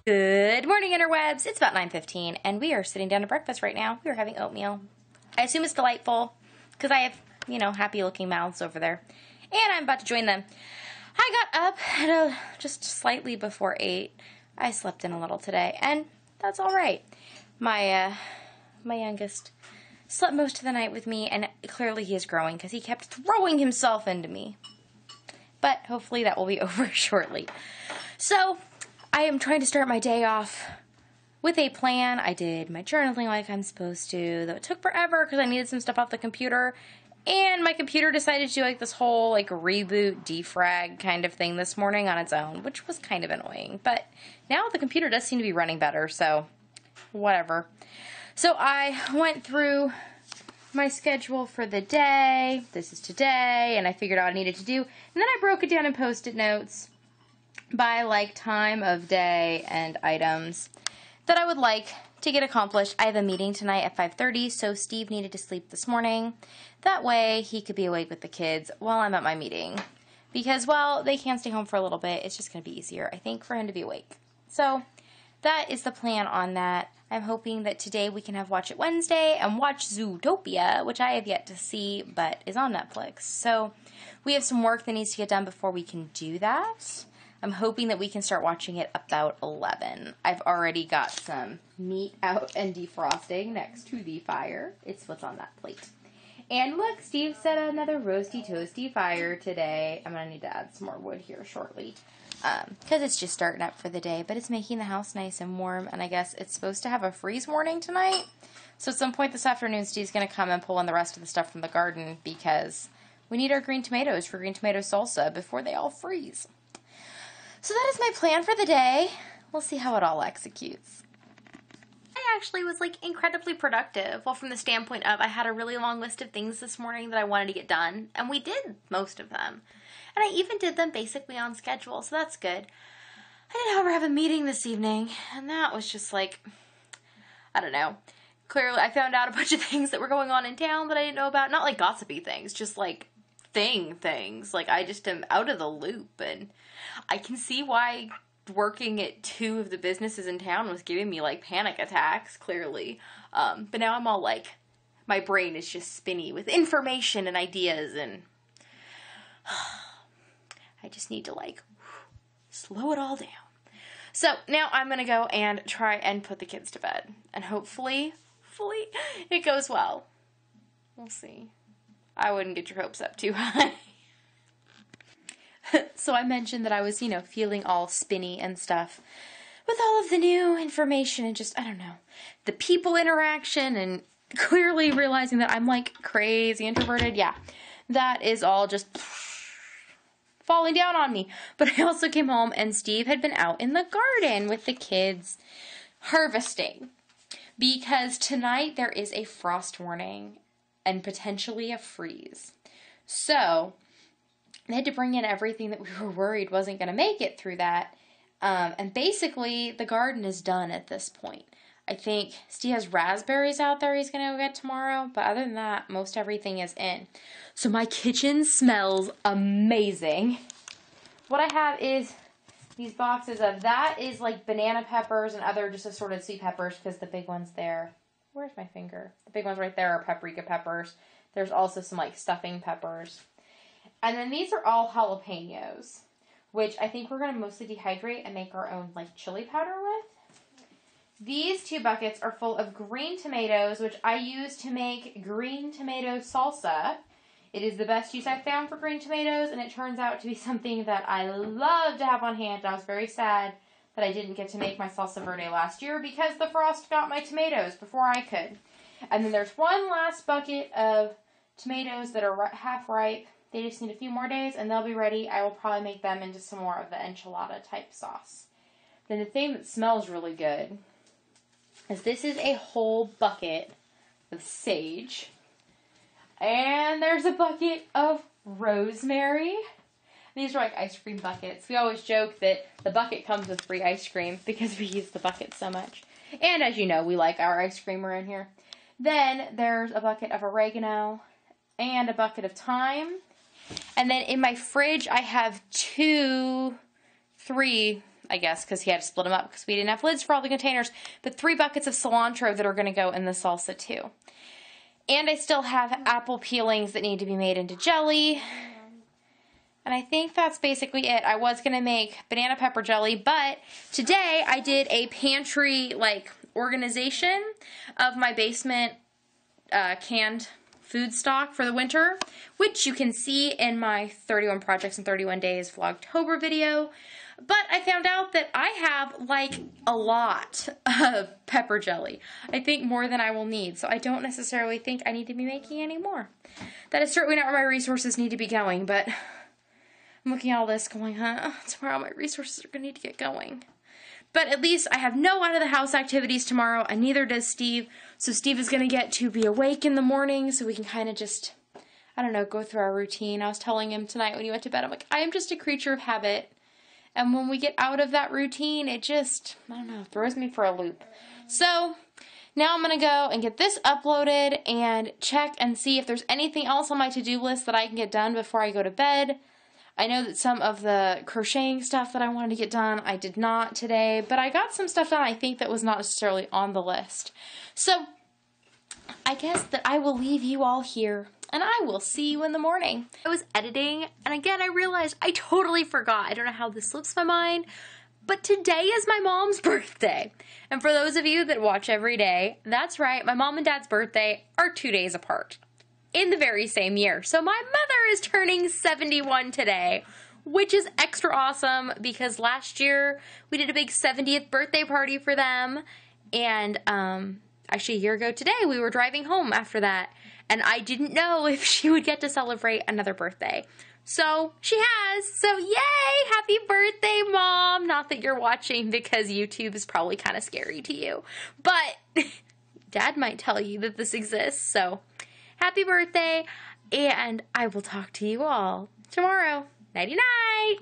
Good morning, interwebs. It's about 9:15, and we are sitting down to breakfast right now. We are having oatmeal. I assume it's delightful, because I have, happy-looking mouths over there. And I'm about to join them. I got up at just slightly before 8. I slept in a little today, and that's all right. My youngest slept most of the night with me, and clearly he is growing, because he kept throwing himself into me. But hopefully that will be over shortly. So, I am trying to start my day off with a plan. I did my journaling like I'm supposed to, though it took forever because I needed some stuff off the computer. And my computer decided to do this whole reboot, defrag kind of thing this morning on its own, which was kind of annoying. But now the computer does seem to be running better, so whatever. So I went through my schedule for the day. This is today, and I figured out what I needed to do. And then I broke it down in Post-it notes by time of day and items that I would like to get accomplished. I have a meeting tonight at 5:30, so Steve needed to sleep this morning. That way he could be awake with the kids while I'm at my meeting. Because while they can stay home for a little bit, it's just going to be easier, I think, for him to be awake. So that is the plan on that. I'm hoping that today we can have Watch It Wednesday and watch Zootopia, which I have yet to see, but is on Netflix. So we have some work that needs to get done before we can do that. I'm hoping that we can start watching it about 11. I've already got some meat out and defrosting next to the fire. It's what's on that plate. And look, Steve set another roasty toasty fire today. I'm going to need to add some more wood here shortly. Because it's just starting up for the day. But it's making the house nice and warm. And I guess it's supposed to have a freeze warning tonight. So at some point this afternoon, Steve's going to come and pull in the rest of the stuff from the garden. Because we need our green tomatoes for green tomato salsa before they all freeze. So that is my plan for the day. We'll see how it all executes. I actually was incredibly productive. Well, from the standpoint of I had a really long list of things this morning that I wanted to get done. And we did most of them. And I even did them basically on schedule. So that's good. I did, however, have a meeting this evening. And that was just I don't know. Clearly, I found out a bunch of things that were going on in town that I didn't know about. Not gossipy things, just things. I just am out of the loop, and I can see why working at 2 of the businesses in town was giving me panic attacks, clearly. But now I'm all my brain is just spinny with information and ideas, and I just need to slow it all down. So now I'm gonna go and try and put the kids to bed, and hopefully it goes well. We'll see. I wouldn't get your hopes up too high. So I mentioned that I was, feeling all spinny and stuff with all of the new information and just, I don't know, the people interaction and clearly realizing that I'm crazy introverted. Yeah, that is all just falling down on me. But I also came home and Steve had been out in the garden with the kids harvesting because tonight there is a frost warning and potentially a freeze. So they had to bring in everything that we were worried wasn't going to make it through that. And basically, the garden is done at this point. I think Steve has raspberries out there he's going to go get tomorrow. But other than that, most everything is in. So my kitchen smells amazing. What I have is these boxes of, that is banana peppers and other just assorted sweet peppers because the big ones there. Where's my finger? The big ones right there are paprika peppers. There's also some stuffing peppers. And then these are all jalapenos, which I think we're going to mostly dehydrate and make our own chili powder with. These 2 buckets are full of green tomatoes, which I use to make green tomato salsa. It is the best use I've found for green tomatoes, and it turns out to be something that I love to have on hand. I was very sad that I didn't get to make my salsa verde last year because the frost got my tomatoes before I could. And then there's one last bucket of tomatoes that are half ripe. They just need a few more days and they'll be ready. I will probably make them into some more of the enchilada type sauce. Then the thing that smells really good is this is a whole bucket of sage. And there's a bucket of rosemary. These are ice cream buckets. We always joke that the bucket comes with free ice cream because we use the bucket so much. And as you know, we like our ice cream around here. Then there's a bucket of oregano and a bucket of thyme. And then in my fridge, I have 3 I guess, because he had to split them up because we didn't have lids for all the containers. But 3 buckets of cilantro that are going to go in the salsa too. And I still have apple peelings that need to be made into jelly. And I think that's basically it. I was going to make banana pepper jelly, but today I did a pantry, like, organization of my basement canned food stock for the winter, which you can see in my 31 Projects in 31 Days Vlogtober video. But I found out that I have, like, a lot of pepper jelly. I think more than I will need, so I don't necessarily think I need to be making any more. That is certainly not where my resources need to be going, but I'm looking at all this going, that's where all my resources are going to need to get going. But at least I have no out of the house activities tomorrow, and neither does Steve. So Steve is going to get to be awake in the morning so we can kind of just, I don't know, go through our routine. I was telling him tonight when he went to bed, I'm like, I am just a creature of habit. And when we get out of that routine, it just, I don't know, throws me for a loop. So now I'm going to go and get this uploaded and check and see if there's anything else on my to-do list that I can get done before I go to bed. I know that some of the crocheting stuff that I wanted to get done, I did not today, but I got some stuff done I think that was not necessarily on the list. So I guess that I will leave you all here, and I will see you in the morning. I was editing, and again I realized I totally forgot. I don't know how this slips my mind, but today is my mom's birthday. And for those of you that watch every day, that's right, my mom and dad's birthday are 2 days apart. In the very same year. So my mother is turning 71 today, which is extra awesome because last year we did a big 70th birthday party for them. And actually a year ago today we were driving home after that. And I didn't know if she would get to celebrate another birthday. So she has. So yay! Happy birthday, Mom! Not that you're watching because YouTube is probably kind of scary to you. But Dad might tell you that this exists, so happy birthday, and I will talk to you all tomorrow. Nighty-night!